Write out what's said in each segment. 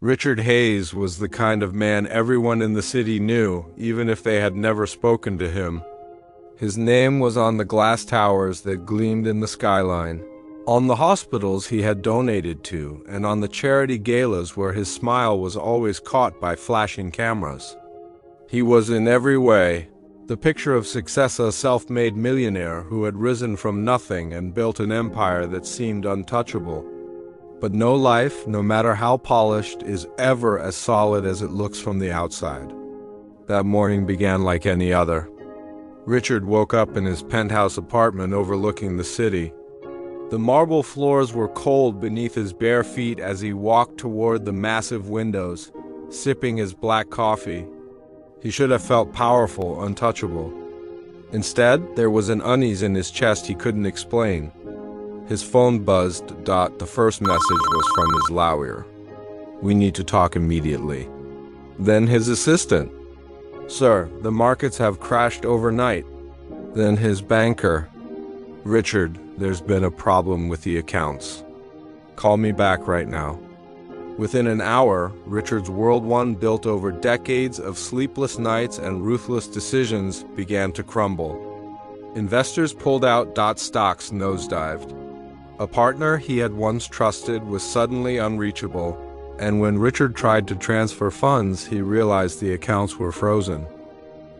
Richard Hayes was the kind of man everyone in the city knew, even if they had never spoken to him. His name was on the glass towers that gleamed in the skyline, on the hospitals he had donated to, and on the charity galas where his smile was always caught by flashing cameras. He was in every way the picture of success, a self-made millionaire who had risen from nothing and built an empire that seemed untouchable. But no life, no matter how polished, is ever as solid as it looks from the outside. That morning began like any other. Richard woke up in his penthouse apartment overlooking the city. The marble floors were cold beneath his bare feet as he walked toward the massive windows, sipping his black coffee. He should have felt powerful, untouchable. Instead, there was an unease in his chest he couldn't explain. His phone buzzed. The first message was from his lawyer. "We need to talk immediately." Then his assistant. "Sir, the markets have crashed overnight." Then his banker. "Richard, there's been a problem with the accounts. Call me back right now." Within an hour, Richard's World One, built over decades of sleepless nights and ruthless decisions, began to crumble. Investors pulled out. Stocks nosedived. A partner he had once trusted was suddenly unreachable, and when Richard tried to transfer funds, he realized the accounts were frozen.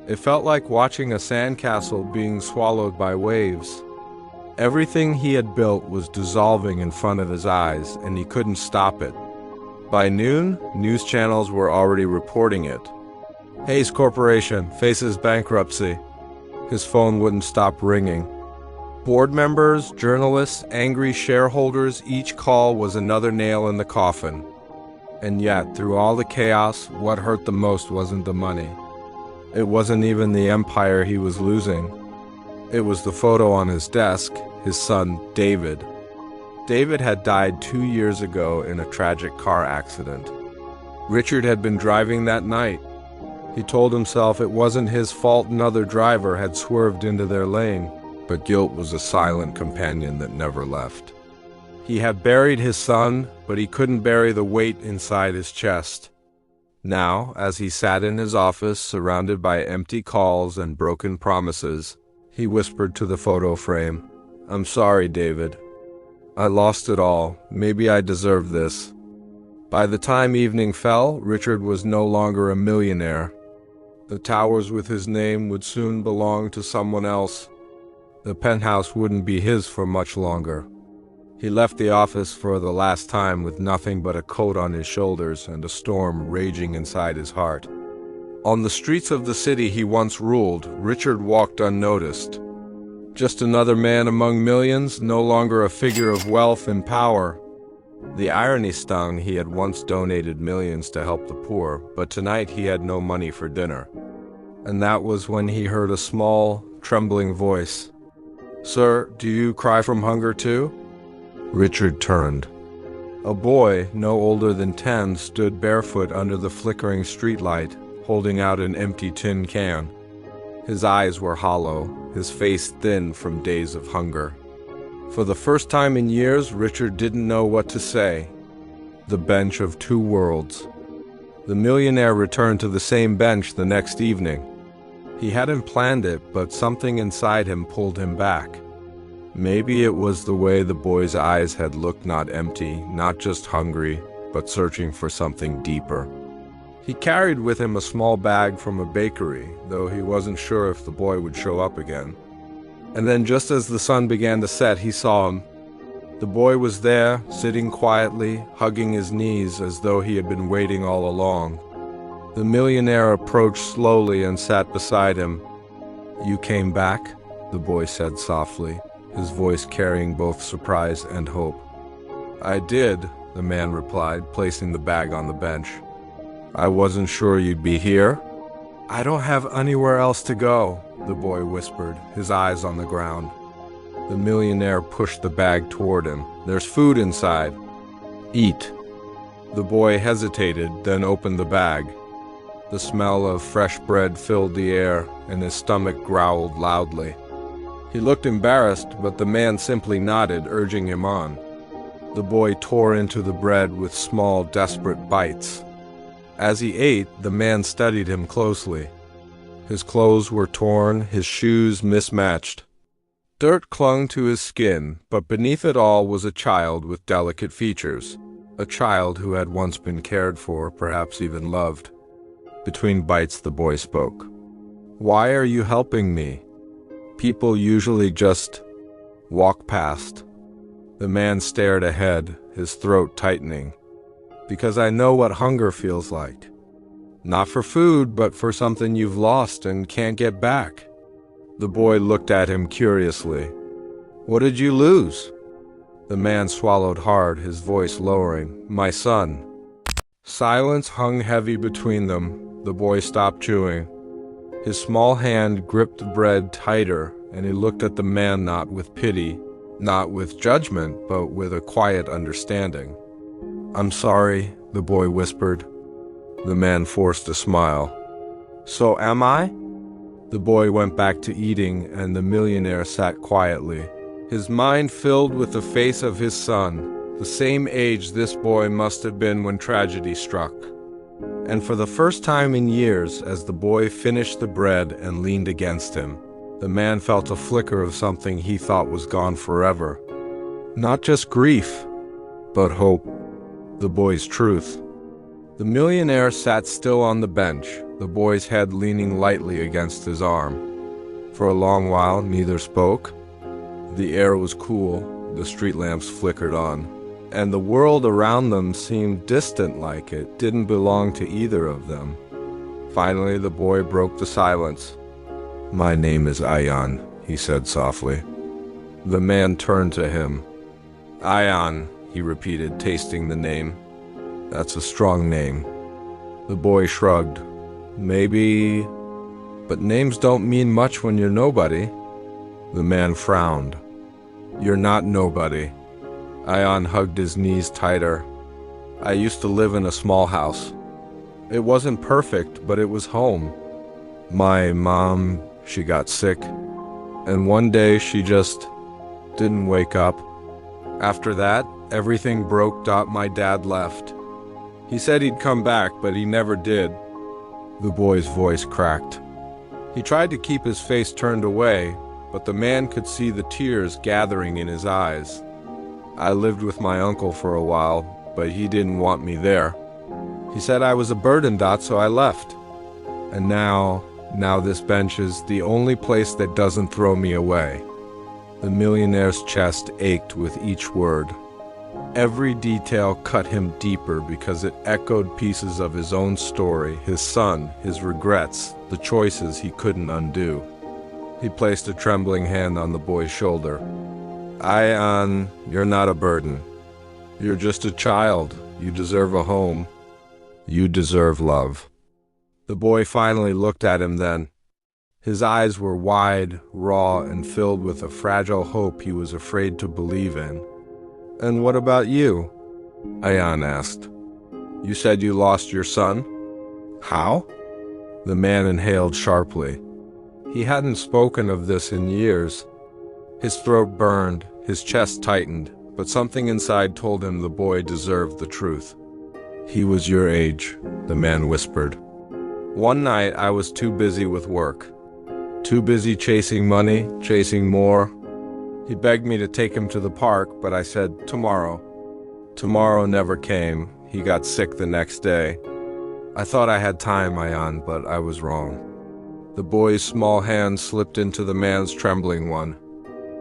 It felt like watching a sandcastle being swallowed by waves. Everything he had built was dissolving in front of his eyes, and he couldn't stop it. By noon, news channels were already reporting it. Hayes Corporation faces bankruptcy. His phone wouldn't stop ringing. Board members, journalists, angry shareholders, each call was another nail in the coffin. And yet, through all the chaos, what hurt the most wasn't the money. It wasn't even the empire he was losing. It was the photo on his desk, his son, David. David had died 2 years ago in a tragic car accident. Richard had been driving that night. He told himself it wasn't his fault another driver had swerved into their lane, but guilt was a silent companion that never left. He had buried his son, but he couldn't bury the weight inside his chest. Now, as he sat in his office, surrounded by empty calls and broken promises, he whispered to the photo frame, "I'm sorry, David. I lost it all. Maybe I deserve this." By the time evening fell, Richard was no longer a millionaire. The towers with his name would soon belong to someone else. The penthouse wouldn't be his for much longer. He left the office for the last time with nothing but a coat on his shoulders and a storm raging inside his heart. On the streets of the city he once ruled, Richard walked unnoticed. Just another man among millions, no longer a figure of wealth and power. The irony stung. He had once donated millions to help the poor, but tonight he had no money for dinner. And that was when he heard a small, trembling voice. "Sir, do you cry from hunger too?" Richard turned. A boy, no older than 10, stood barefoot under the flickering streetlight, holding out an empty tin can. His eyes were hollow, his face thin from days of hunger. For the first time in years, Richard didn't know what to say. The bench of two worlds. The millionaire returned to the same bench the next evening. He hadn't planned it, but something inside him pulled him back. Maybe it was the way the boy's eyes had looked, not empty, not just hungry, but searching for something deeper. He carried with him a small bag from a bakery, though he wasn't sure if the boy would show up again. And then just as the sun began to set, he saw him. The boy was there, sitting quietly, hugging his knees as though he had been waiting all along. The millionaire approached slowly and sat beside him. "You came back?" the boy said softly, his voice carrying both surprise and hope. "I did," the man replied, placing the bag on the bench. "I wasn't sure you'd be here." "I don't have anywhere else to go," the boy whispered, his eyes on the ground. The millionaire pushed the bag toward him. "There's food inside. Eat." The boy hesitated, then opened the bag. The smell of fresh bread filled the air, and his stomach growled loudly. He looked embarrassed, but the man simply nodded, urging him on. The boy tore into the bread with small, desperate bites. As he ate, the man studied him closely. His clothes were torn, his shoes mismatched. Dirt clung to his skin, but beneath it all was a child with delicate features. A child who had once been cared for, perhaps even loved. Between bites, the boy spoke. "Why are you helping me? People usually just walk past." The man stared ahead, his throat tightening. "Because I know what hunger feels like. Not for food, but for something you've lost and can't get back." The boy looked at him curiously. "What did you lose?" The man swallowed hard, his voice lowering. "My son." Silence hung heavy between them. The boy stopped chewing. His small hand gripped the bread tighter, and he looked at the man not with pity, not with judgment, but with a quiet understanding. "I'm sorry," the boy whispered. The man forced a smile. "So am I?" The boy went back to eating, and the millionaire sat quietly, his mind filled with the face of his son, the same age this boy must have been when tragedy struck. And for the first time in years, as the boy finished the bread and leaned against him, the man felt a flicker of something he thought was gone forever. Not just grief, but hope, the boy's truth. The millionaire sat still on the bench, the boy's head leaning lightly against his arm. For a long while, neither spoke. The air was cool, the street lamps flickered on, and the world around them seemed distant, like it didn't belong to either of them. Finally, the boy broke the silence. "My name is Ayan," he said softly. The man turned to him. "Ayan," he repeated, tasting the name. "That's a strong name." The boy shrugged. "Maybe, but names don't mean much when you're nobody." The man frowned. "You're not nobody." Ayan hugged his knees tighter. "I used to live in a small house. It wasn't perfect, but it was home. My mom, she got sick, and one day she just didn't wake up. After that, everything broke. My dad left. He said he'd come back, but he never did." The boy's voice cracked. He tried to keep his face turned away, but the man could see the tears gathering in his eyes. "I lived with my uncle for a while, but he didn't want me there. He said I was a burden, so I left. And now this bench is the only place that doesn't throw me away." The millionaire's chest ached with each word. Every detail cut him deeper because it echoed pieces of his own story, his son, his regrets, the choices he couldn't undo. He placed a trembling hand on the boy's shoulder. "Ayan, you're not a burden. You're just a child. You deserve a home. You deserve love." The boy finally looked at him then. His eyes were wide, raw, and filled with a fragile hope he was afraid to believe in. "And what about you?" Ayan asked. "You said you lost your son? How?" The man inhaled sharply. He hadn't spoken of this in years. His throat burned, his chest tightened, but something inside told him the boy deserved the truth. "He was your age," the man whispered. "One night I was too busy with work. Too busy chasing money, chasing more. He begged me to take him to the park, but I said, tomorrow. Tomorrow never came. He got sick the next day. I thought I had time, Ayan, but I was wrong." The boy's small hand slipped into the man's trembling one.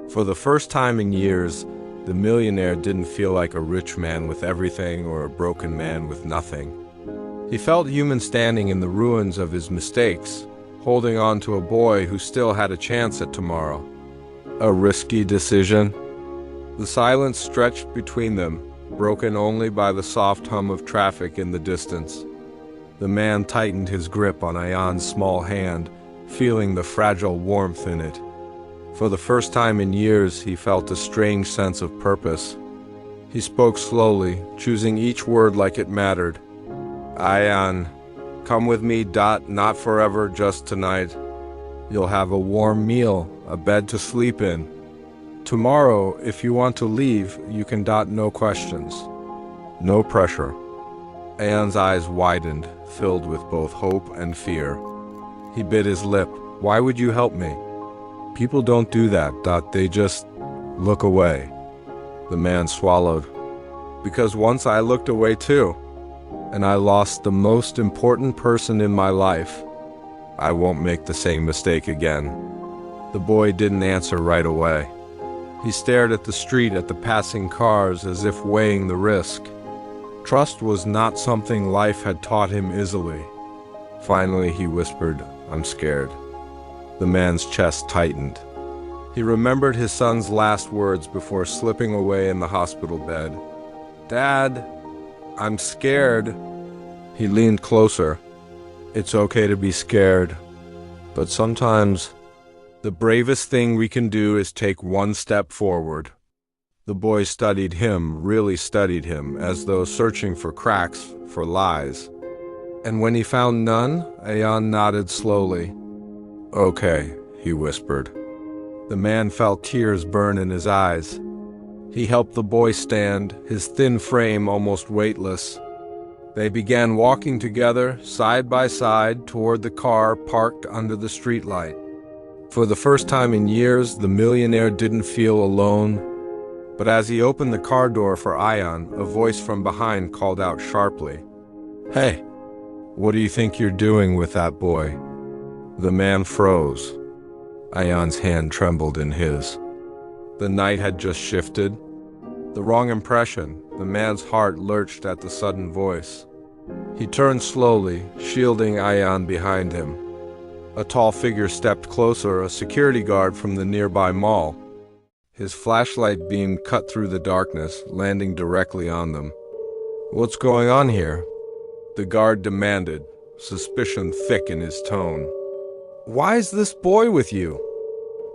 For the first time in years, the millionaire didn't feel like a rich man with everything or a broken man with nothing. He felt human standing in the ruins of his mistakes, holding on to a boy who still had a chance at tomorrow. A risky decision. The silence stretched between them, broken only by the soft hum of traffic in the distance. The man tightened his grip on Ayan's small hand, feeling the fragile warmth in it. For the first time in years, he felt a strange sense of purpose. He spoke slowly, choosing each word like it mattered. "Ayan, come with me, not forever, just tonight. You'll have a warm meal, a bed to sleep in. Tomorrow, if you want to leave, you can dot no questions. No pressure. Ayan's eyes widened, filled with both hope and fear. He bit his lip. Why would you help me? People don't do that, they just look away. The man swallowed. Because once I looked away too, and I lost the most important person in my life. I won't make the same mistake again. The boy didn't answer right away. He stared at the street, at the passing cars, as if weighing the risk. Trust was not something life had taught him easily. Finally, he whispered, I'm scared. The man's chest tightened. He remembered his son's last words before slipping away in the hospital bed. Dad, I'm scared. He leaned closer. It's okay to be scared, but sometimes the bravest thing we can do is take one step forward. The boy studied him, really studied him, as though searching for cracks, for lies. And when he found none, Ayan nodded slowly. Okay, he whispered. The man felt tears burn in his eyes. He helped the boy stand, his thin frame almost weightless. They began walking together, side by side, toward the car parked under the streetlight. For the first time in years, the millionaire didn't feel alone. But as he opened the car door for Ayan, a voice from behind called out sharply, Hey, what do you think you're doing with that boy? The man froze. Ayan's hand trembled in his. The night had just shifted. The wrong impression. The man's heart lurched at the sudden voice. He turned slowly, shielding Ayan behind him. A tall figure stepped closer, a security guard from the nearby mall. His flashlight beam cut through the darkness, landing directly on them. What's going on here? The guard demanded, suspicion thick in his tone. Why is this boy with you?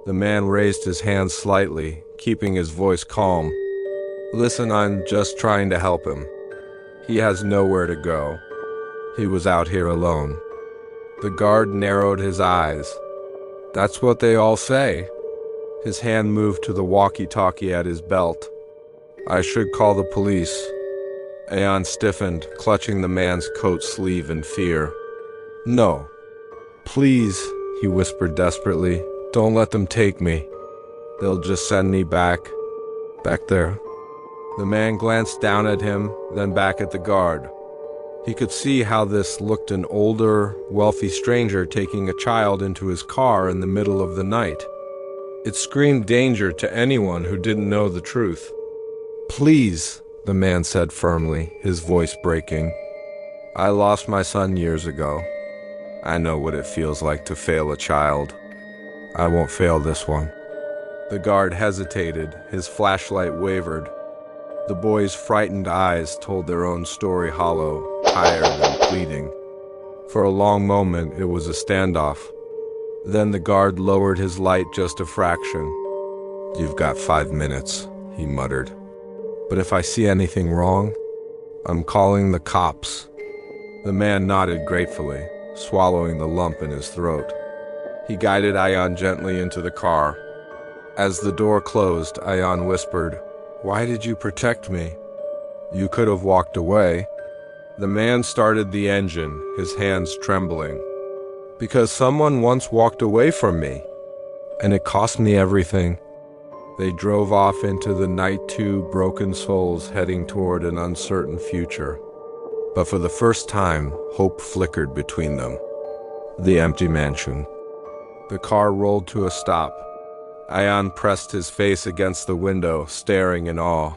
The man raised his hand slightly, keeping his voice calm. Listen, I'm just trying to help him. He has nowhere to go. He was out here alone. The guard narrowed his eyes. That's what they all say. His hand moved to the walkie-talkie at his belt. I should call the police. Ayan stiffened, clutching the man's coat sleeve in fear. No. Please, he whispered desperately. Don't let them take me. They'll just send me back there. The man glanced down at him, then back at the guard. He could see how this looked an older, wealthy stranger taking a child into his car in the middle of the night. It screamed danger to anyone who didn't know the truth. Please, the man said firmly, his voice breaking. I lost my son years ago. I know what it feels like to fail a child. I won't fail this one. The guard hesitated, his flashlight wavered. The boy's frightened eyes told their own story hollow, tired and pleading. For a long moment, it was a standoff. Then the guard lowered his light just a fraction. You've got 5 minutes, he muttered. But if I see anything wrong, I'm calling the cops. The man nodded gratefully, swallowing the lump in his throat. He guided Ayan gently into the car. As the door closed, Ayan whispered, Why did you protect me? You could have walked away. The man started the engine, his hands trembling. Because someone once walked away from me, and it cost me everything. They drove off into the night, two broken souls heading toward an uncertain future. But for the first time, hope flickered between them. The empty mansion. The car rolled to a stop. Ayan pressed his face against the window, staring in awe.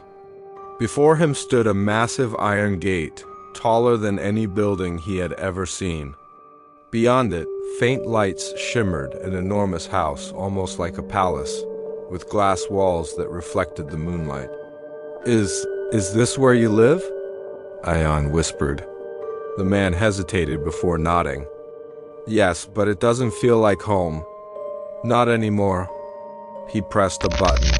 Before him stood a massive iron gate, taller than any building he had ever seen. Beyond it, faint lights shimmered an enormous house, almost like a palace, with glass walls that reflected the moonlight. Is this where you live? Ayan whispered. The man hesitated before nodding. Yes, but it doesn't feel like home. Not anymore. He pressed a button.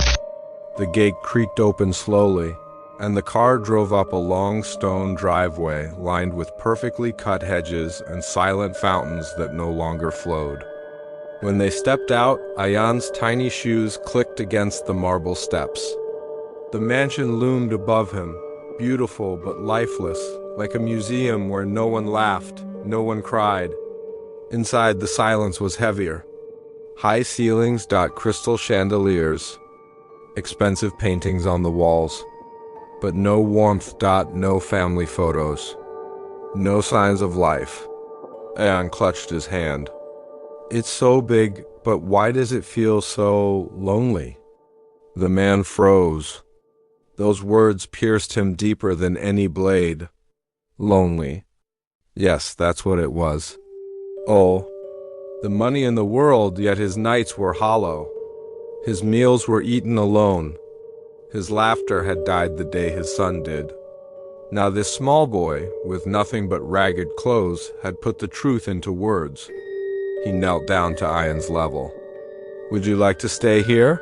The gate creaked open slowly, and the car drove up a long stone driveway lined with perfectly cut hedges and silent fountains that no longer flowed. When they stepped out, Ayan's tiny shoes clicked against the marble steps. The mansion loomed above him, beautiful but lifeless, like a museum where no one laughed, no one cried. Inside, the silence was heavier. High ceilings dot crystal chandeliers, expensive paintings on the walls, but no warmth dot no family photos, no signs of life. Ayan clutched his hand. It's so big, but why does it feel so lonely? The man froze. Those words pierced him deeper than any blade. Lonely. Yes, that's what it was. Oh, the money in the world, yet his nights were hollow. His meals were eaten alone. His laughter had died the day his son did. Now this small boy, with nothing but ragged clothes, had put the truth into words. He knelt down to Ayan's level. Would you like to stay here?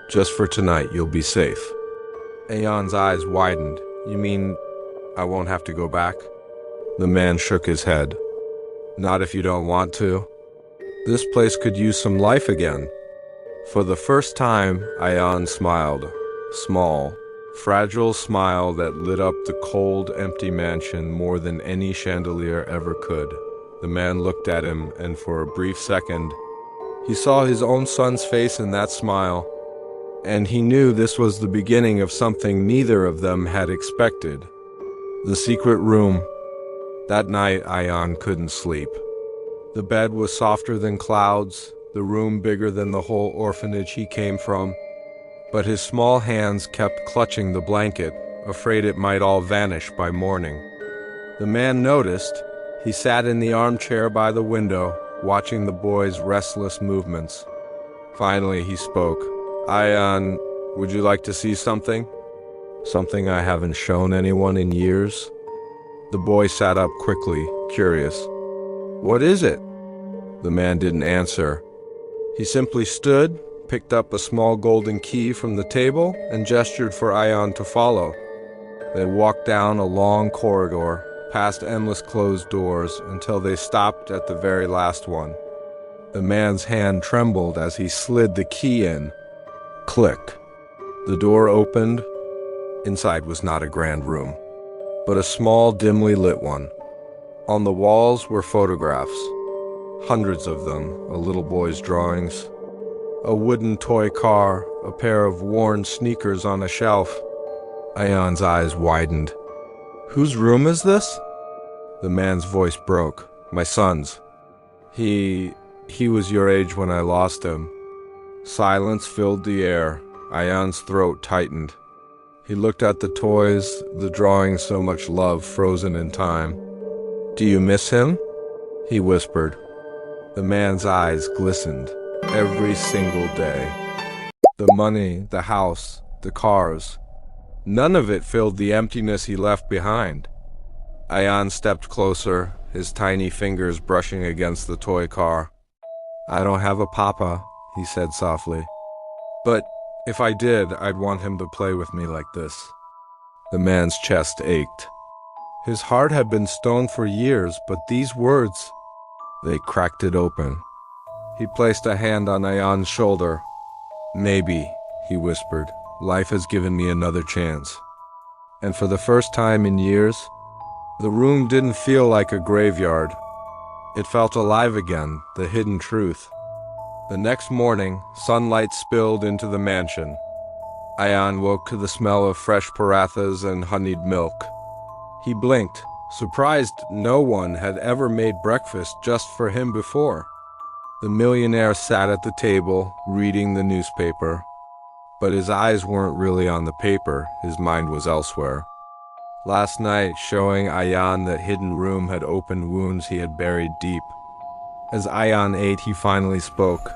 Just for tonight, you'll be safe. Ayan's eyes widened. You mean I won't have to go back? The man shook his head. Not if you don't want to. This place could use some life again. For the first time, Ayan smiled. Small, fragile smile that lit up the cold, empty mansion more than any chandelier ever could. The man looked at him, and for a brief second, he saw his own son's face in that smile, and he knew this was the beginning of something neither of them had expected. The secret room. That night, Ayan couldn't sleep. The bed was softer than clouds, the room bigger than the whole orphanage he came from, but his small hands kept clutching the blanket, afraid it might all vanish by morning. The man noticed. He sat in the armchair by the window, watching the boy's restless movements. Finally, he spoke. Ayan, would you like to see something? Something I haven't shown anyone in years? The boy sat up quickly, curious. What is it? The man didn't answer. He simply stood, picked up a small golden key from the table, and gestured for Ayan to follow. They walked down a long corridor, past endless closed doors, until they stopped at the very last one. The man's hand trembled as he slid the key in. Click. The door opened. Inside was not a grand room, but a small, dimly lit one. On the walls were photographs, hundreds of them, a little boy's drawings, a wooden toy car, a pair of worn sneakers on a shelf. Ayan's eyes widened. Whose room is this? The man's voice broke. My son's. He was your age when I lost him. Silence filled the air. Ayan's throat tightened. He looked at the toys, the drawings, so much love frozen in time. Do you miss him? He whispered. The man's eyes glistened. Every single day. The money, the house, the cars. None of it filled the emptiness he left behind. Ayan stepped closer, his tiny fingers brushing against the toy car. I don't have a papa, he said softly. But if I did, I'd want him to play with me like this. The man's chest ached. His heart had been stone for years, but these words, they cracked it open. He placed a hand on Ayan's shoulder. Maybe, he whispered. Life has given me another chance. And for the first time in years, the room didn't feel like a graveyard. It felt alive again, the hidden truth. The next morning, sunlight spilled into the mansion. Ayan woke to the smell of fresh parathas and honeyed milk. He blinked, surprised no one had ever made breakfast just for him before. The millionaire sat at the table, reading the newspaper. But his eyes weren't really on the paper, his mind was elsewhere. Last night, showing Ayan that hidden room had opened wounds he had buried deep. As Ayan ate, he finally spoke.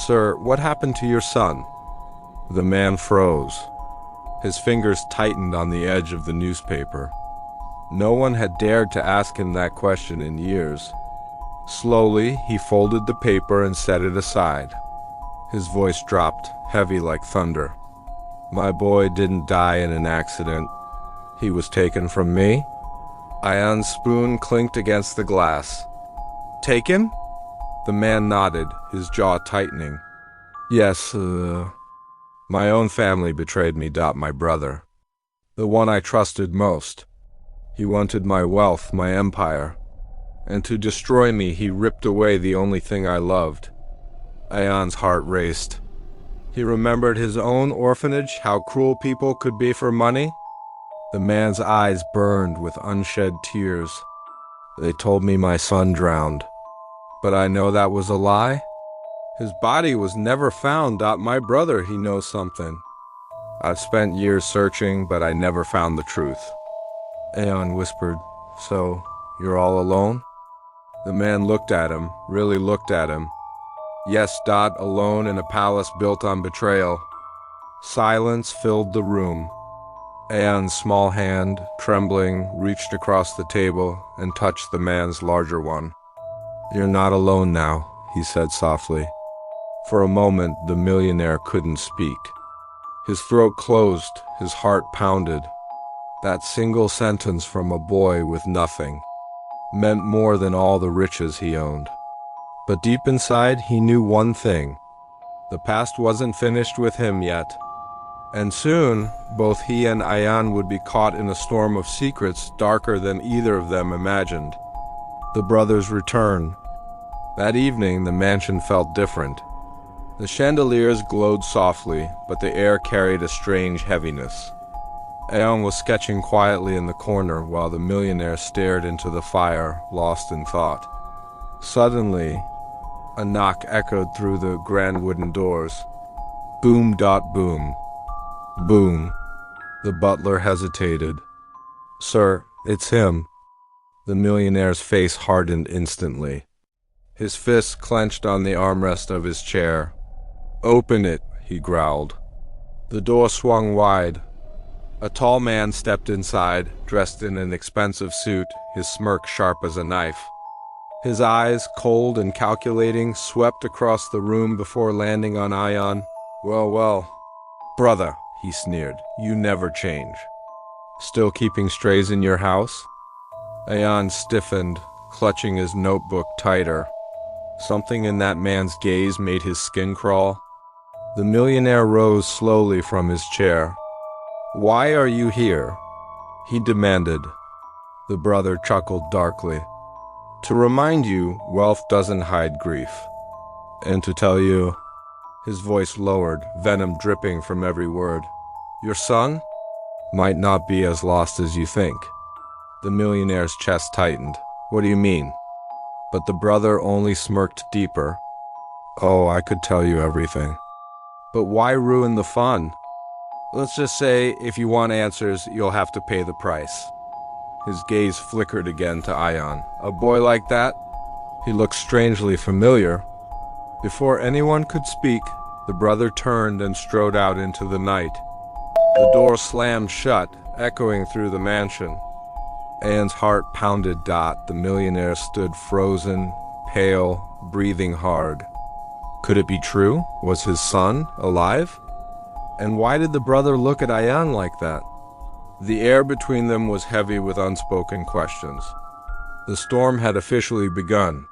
Sir, what happened to your son? The man froze. His fingers tightened on the edge of the newspaper. No one had dared to ask him that question in years. Slowly, he folded the paper and set it aside. His voice dropped, heavy like thunder. My boy didn't die in an accident. He was taken from me. Ayan's spoon clinked against the glass. Taken? The man nodded, his jaw tightening. Yes, my own family betrayed me, my brother. The one I trusted most. He wanted my wealth, my empire. And to destroy me, he ripped away the only thing I loved. Ayan's heart raced. He remembered his own orphanage, how cruel people could be for money. The man's eyes burned with unshed tears. They told me my son drowned. But I know that was a lie. His body was never found. My brother, he knows something. I've spent years searching, but I never found the truth. Ayan whispered, So, you're all alone? The man looked at him, really looked at him. Yes, alone in a palace built on betrayal. Silence filled the room. Ayan's small hand, trembling, reached across the table and touched the man's larger one. You're not alone now, he said softly. For a moment, the millionaire couldn't speak. His throat closed, his heart pounded. That single sentence from a boy with nothing meant more than all the riches he owned. But deep inside, he knew one thing. The past wasn't finished with him yet. And soon, both he and Ayan would be caught in a storm of secrets darker than either of them imagined. The brothers returned. That evening, the mansion felt different. The chandeliers glowed softly, but the air carried a strange heaviness. Ayan was sketching quietly in the corner while the millionaire stared into the fire, lost in thought. Suddenly, a knock echoed through the grand wooden doors. Boom, boom. Boom. The butler hesitated. Sir, it's him. The millionaire's face hardened instantly. His fists clenched on the armrest of his chair. Open it, he growled. The door swung wide. A tall man stepped inside, dressed in an expensive suit, his smirk sharp as a knife. His eyes, cold and calculating, swept across the room before landing on Ayan. Well, brother, he sneered, you never change. Still keeping strays in your house? Ayan stiffened, clutching his notebook tighter. Something in that man's gaze made his skin crawl. The millionaire rose slowly from his chair. Why are you here? He demanded. The brother chuckled darkly. To remind you, wealth doesn't hide grief. And to tell you, his voice lowered, venom dripping from every word, your son might not be as lost as you think. The millionaire's chest tightened. What do you mean? But the brother only smirked deeper. Oh, I could tell you everything. But why ruin the fun? Let's just say, if you want answers, you'll have to pay the price. His gaze flickered again to Ayan. A boy like that? He looked strangely familiar. Before anyone could speak, the brother turned and strode out into the night. The door slammed shut, echoing through the mansion. Ayan's heart pounded. The millionaire stood frozen, pale, breathing hard. Could it be true? Was his son alive? And why did the brother look at Ayan like that? The air between them was heavy with unspoken questions. The storm had officially begun.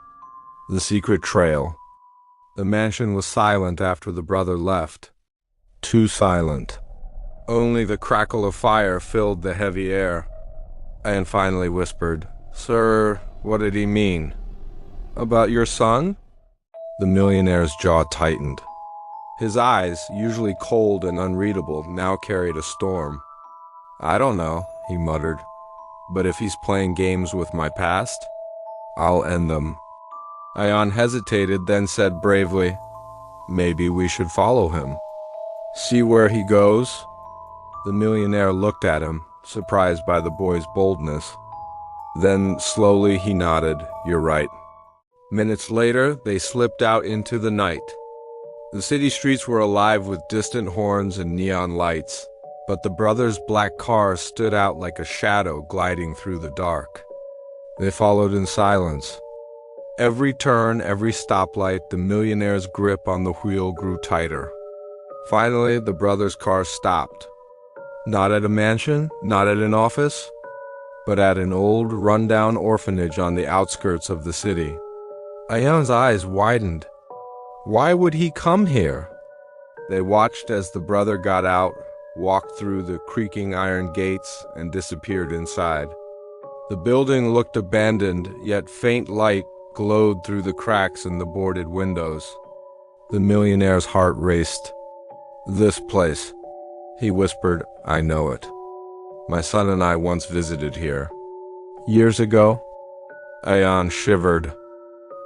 The secret trail. The mansion was silent after the brother left. Too silent. Only the crackle of fire filled the heavy air. Ayan finally whispered, Sir, what did he mean? About your son? The millionaire's jaw tightened. His eyes, usually cold and unreadable, now carried a storm. I don't know, he muttered, but if he's playing games with my past, I'll end them. Ayan hesitated, then said bravely, Maybe we should follow him. See where he goes? The millionaire looked at him, surprised by the boy's boldness. Then, slowly, he nodded, You're right. Minutes later, they slipped out into the night. The city streets were alive with distant horns and neon lights, but the brothers' black car stood out like a shadow gliding through the dark. They followed in silence. Every turn, every stoplight, the millionaire's grip on the wheel grew tighter. Finally, the brothers' car stopped. Not at a mansion, not at an office, but at an old, run-down orphanage on the outskirts of the city. Ayan's eyes widened. Why would he come here? They watched as the brother got out, walked through the creaking iron gates, and disappeared inside. The building looked abandoned, yet faint light glowed through the cracks in the boarded windows. The millionaire's heart raced. This place, he whispered, I know it. My son and I once visited here. Years ago? Ayan shivered.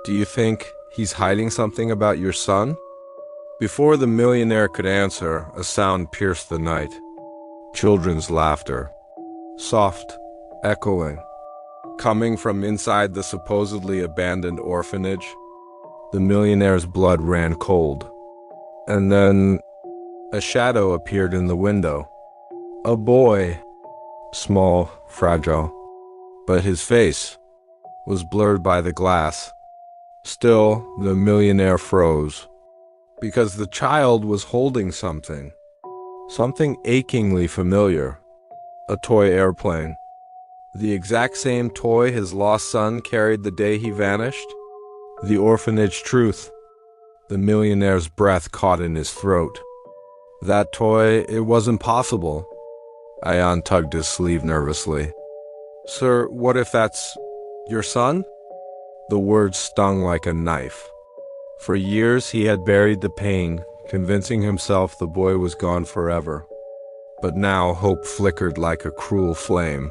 Do you think he's hiding something about your son? Before the millionaire could answer, a sound pierced the night. Children's laughter. Soft, echoing. Coming from inside the supposedly abandoned orphanage. The millionaire's blood ran cold. And then a shadow appeared in the window. A boy. Small, fragile. But his face was blurred by the glass. Still, the millionaire froze. Because the child was holding something. Something achingly familiar. A toy airplane. The exact same toy his lost son carried the day he vanished. The orphanage truth. The millionaire's breath caught in his throat. That toy, it wasn't possible. Ayan tugged his sleeve nervously. Sir, what if that's your son? The words stung like a knife. For years he had buried the pain, convincing himself the boy was gone forever. But now hope flickered like a cruel flame.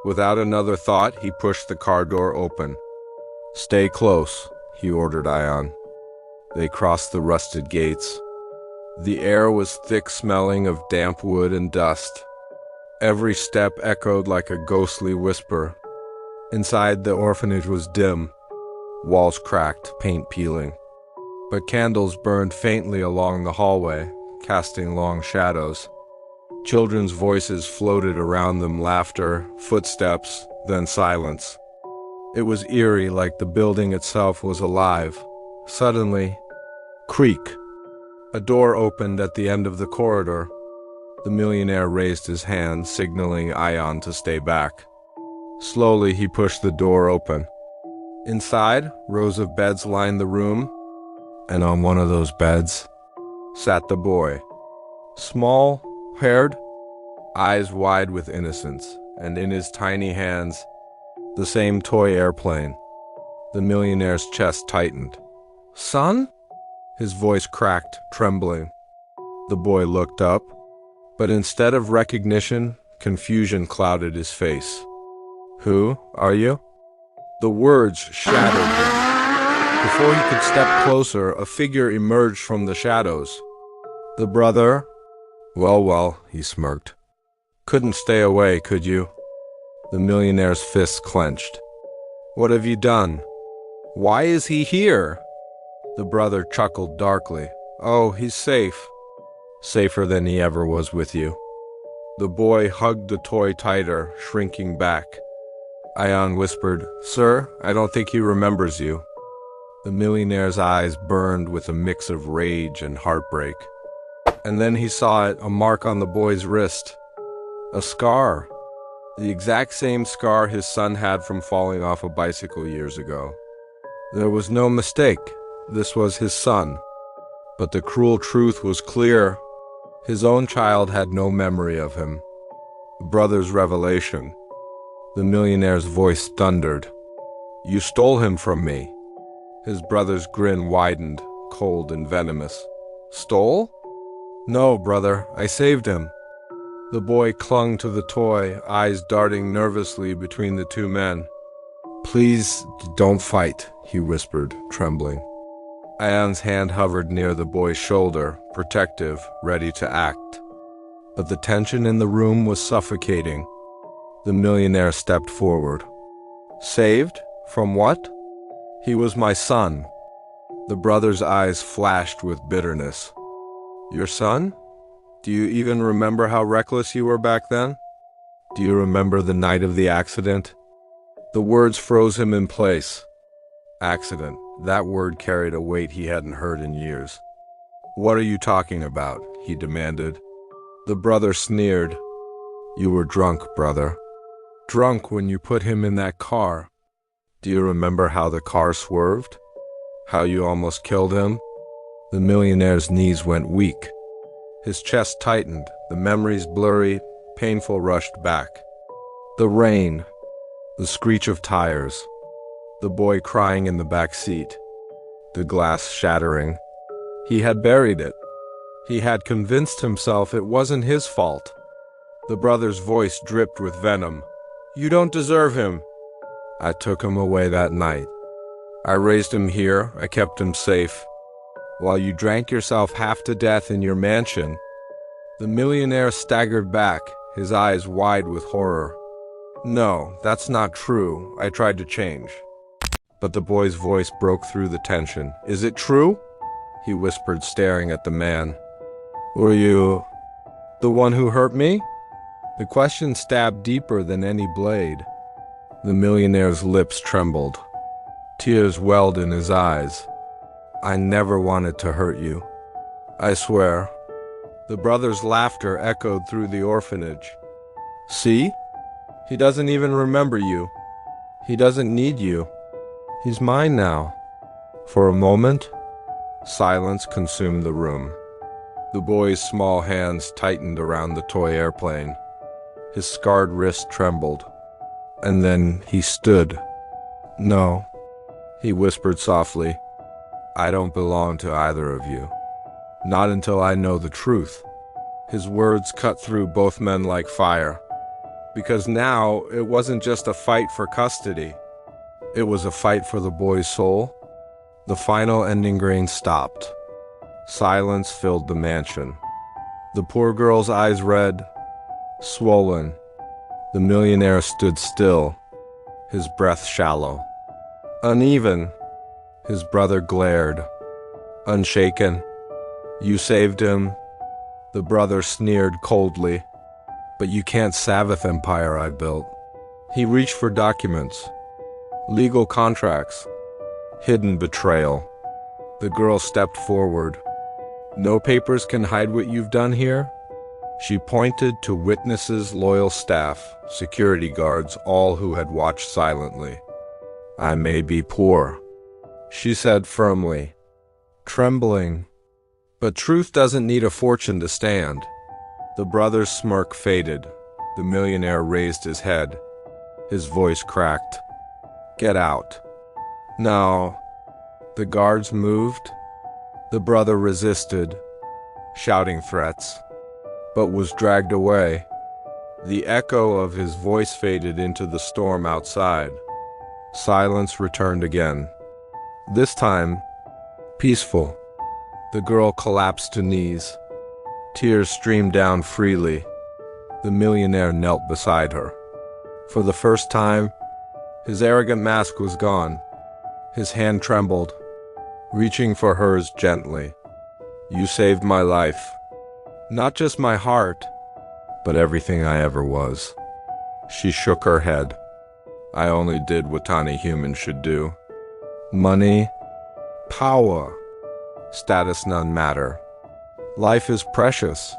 Without another thought, he pushed the car door open. Stay close, he ordered Ayan. They crossed the rusted gates. The air was thick, smelling of damp wood and dust. Every step echoed like a ghostly whisper. Inside, the orphanage was dim. Walls cracked, paint peeling. But candles burned faintly along the hallway, casting long shadows. Children's voices floated around them, laughter, footsteps, then silence. It was eerie, like the building itself was alive. Suddenly, creak. A door opened at the end of the corridor. The millionaire raised his hand, signaling Ayan to stay back. Slowly, he pushed the door open. Inside, rows of beds lined the room, and on one of those beds sat the boy. Small, haired, eyes wide with innocence, and in his tiny hands, the same toy airplane. The millionaire's chest tightened. Son? His voice cracked, trembling. The boy looked up, but instead of recognition, confusion clouded his face. Who are you? The words shattered him. Before he could step closer, a figure emerged from the shadows. The brother? Well, he smirked. Couldn't stay away, could you? The millionaire's fists clenched. What have you done? Why is he here? The brother chuckled darkly. Oh, he's safe. Safer than he ever was with you. The boy hugged the toy tighter, shrinking back. Ayan whispered, Sir, I don't think he remembers you. The millionaire's eyes burned with a mix of rage and heartbreak. And then he saw it, a mark on the boy's wrist. A scar. The exact same scar his son had from falling off a bicycle years ago. There was no mistake. This was his son. But the cruel truth was clear. His own child had no memory of him. The brother's revelation. The millionaire's voice thundered. You stole him from me. His brother's grin widened, cold and venomous. Stole? No, brother, I saved him. The boy clung to the toy, eyes darting nervously between the two men. Please, don't fight, he whispered, trembling. Ayan's hand hovered near the boy's shoulder, protective, ready to act. But the tension in the room was suffocating. The millionaire stepped forward. Saved? From what? He was my son. The brother's eyes flashed with bitterness. Your son? Do you even remember how reckless you were back then? Do you remember the night of the accident? The words froze him in place. Accident. That word carried a weight he hadn't heard in years. What are you talking about? He demanded. The brother sneered. You were drunk, brother. Drunk when you put him in that car. Do you remember how the car swerved? How you almost killed him? The millionaire's knees went weak. His chest tightened, the memories blurry, painful rushed back. The rain, the screech of tires, the boy crying in the back seat, the glass shattering. He had buried it. He had convinced himself it wasn't his fault. The brother's voice dripped with venom. You don't deserve him. I took him away that night. I raised him here, I kept him safe. While you drank yourself half to death in your mansion. The millionaire staggered back, his eyes wide with horror. No, that's not true. I tried to change. But the boy's voice broke through the tension. Is it true? He whispered, staring at the man. Were you the one who hurt me? The question stabbed deeper than any blade. The millionaire's lips trembled. Tears welled in his eyes. I never wanted to hurt you. I swear. The brother's laughter echoed through the orphanage. See? He doesn't even remember you. He doesn't need you. He's mine now. For a moment, silence consumed the room. The boy's small hands tightened around the toy airplane. His scarred wrist trembled. And then he stood. No, he whispered softly. I don't belong to either of you. Not until I know the truth. His words cut through both men like fire. Because now it wasn't just a fight for custody. It was a fight for the boy's soul. The final ending grain stopped. Silence filled the mansion. The poor girl's eyes red, swollen. The millionaire stood still, his breath shallow. Uneven, his brother glared. Unshaken. You saved him. The brother sneered coldly. But you can't Sabbath empire I built. He reached for documents, legal contracts, hidden betrayal. The girl stepped forward. No papers can hide what you've done here? She pointed to witnesses, loyal staff, security guards, all who had watched silently. I may be poor, she said firmly, trembling. But truth doesn't need a fortune to stand. The brother's smirk faded. The millionaire raised his head. His voice cracked. Get out. No. The guards moved. The brother resisted, shouting threats, but was dragged away. The echo of his voice faded into the storm outside. Silence returned again. This time, peaceful. The girl collapsed to knees. Tears streamed down freely. The millionaire knelt beside her. For the first time, his arrogant mask was gone. His hand trembled, reaching for hers gently. You saved my life. Not just my heart, but everything I ever was. She shook her head. I only did what any human should do. Money, power, status none matter. Life is precious.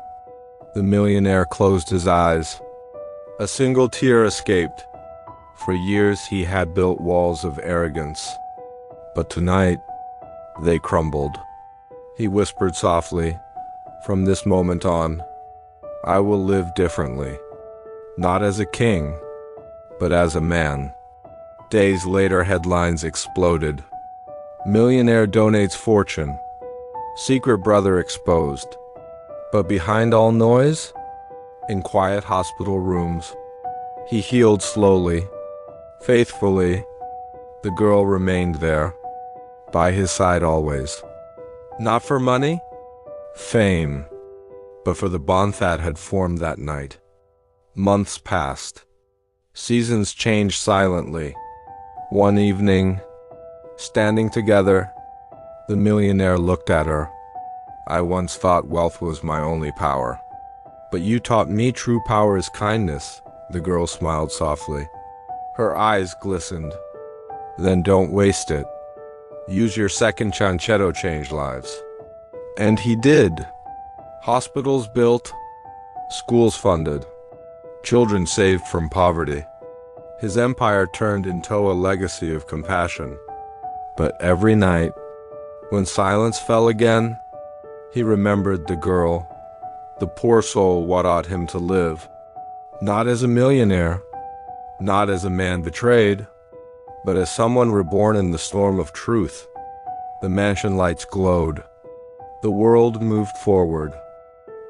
The millionaire closed his eyes. A single tear escaped. For years he had built walls of arrogance. But tonight, they crumbled. He whispered softly, from this moment on, I will live differently. Not as a king, but as a man. Days later, headlines exploded. Millionaire donates fortune. Secret brother exposed. But behind all noise, in quiet hospital rooms, he healed slowly, faithfully. The girl remained there, by his side always. Not for money, fame, but for the bond that had formed that night. Months passed. Seasons changed silently. One evening, standing together, the millionaire looked at her. I once thought wealth was my only power. But you taught me true power is kindness, the girl smiled softly. Her eyes glistened. Then don't waste it. Use your second chance to change lives. And he did. Hospitals built, schools funded, children saved from poverty. His empire turned into a legacy of compassion. But every night, When silence fell again, he remembered the girl, the poor soul what ought him to live, not as a millionaire, not as a man betrayed, but as someone reborn in the storm of truth. The mansion lights glowed. The world moved forward,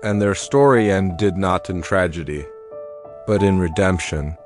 and their story ended not in tragedy, but in redemption.